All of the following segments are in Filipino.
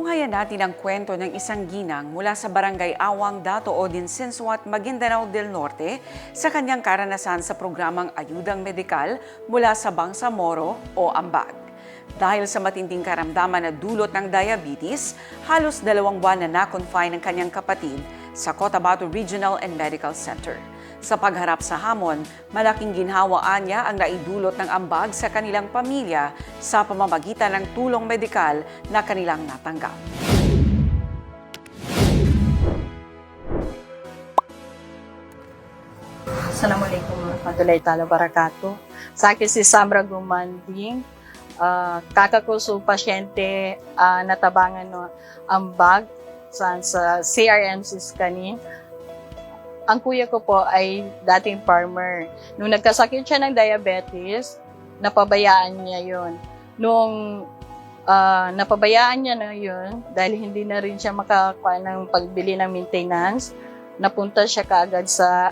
Tunghayan natin ang kwento ng isang ginang mula sa Barangay Awang, Dato Odin, Sinsuat, Maguindanao del Norte sa kanyang karanasan sa programang Ayudang Medikal mula sa Bangsamoro o Ambag. Dahil sa matinding karamdaman na dulot ng diabetes, halos 2 buwan na na-confine ang kanyang kapatid sa Cotabato Regional and Medical Center. Sa pagharap sa hamon, malaking ginhawaan niya ang naidulot ng ambag sa kanilang pamilya sa pamamagitan ng tulong medikal na kanilang natanggap. Assalamualaikum warahmatullahi taala wabarakatuh. Sa akin si Samra Gumanding, kakak ko sa pasyente natabangan no ambag sa CRMCs kanin. Ang kuya ko po ay dating farmer. Nung nagkasakit siya ng diabetes, napabayaan niya yun. Nung napabayaan niya na yun, dahil hindi na rin siya makakuha ng pagbili ng maintenance, napunta siya kaagad sa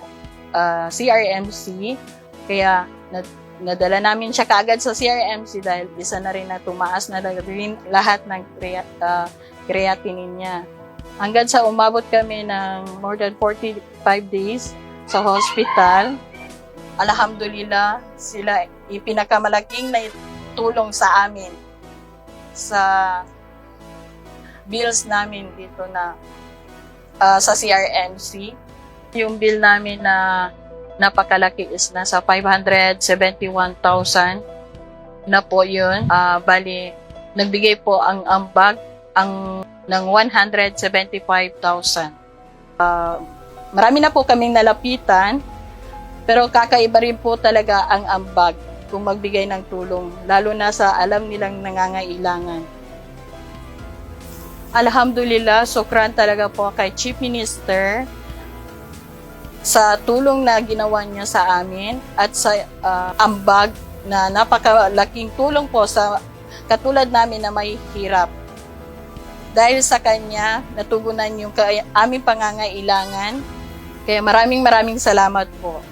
CRMC. Kaya nadala namin siya kaagad sa CRMC dahil isa na rin na tumaas na rin lahat ng creatinine niya. Hanggang sa umabot kami ng more than 45 days sa hospital. Alhamdulillah, sila ipinakamalaking na tulong sa amin sa bills namin dito na sa CRMC. Yung bill namin na napakalaki is nasa 571,000 na po yun. Bali, nagbigay po ang ambag ng 175,000. Marami na po kaming nalapitan, pero kakaiba rin po talaga ang ambag kung magbigay ng tulong, lalo na sa alam nilang nangangailangan. Alhamdulillah, sukran talaga po kay Chief Minister sa tulong na ginawa niya sa amin at sa ambag na napakalaking tulong po sa katulad namin na may hirap. Dahil sa kanya, natugunan yung aming pangangailangan. Kaya maraming salamat po.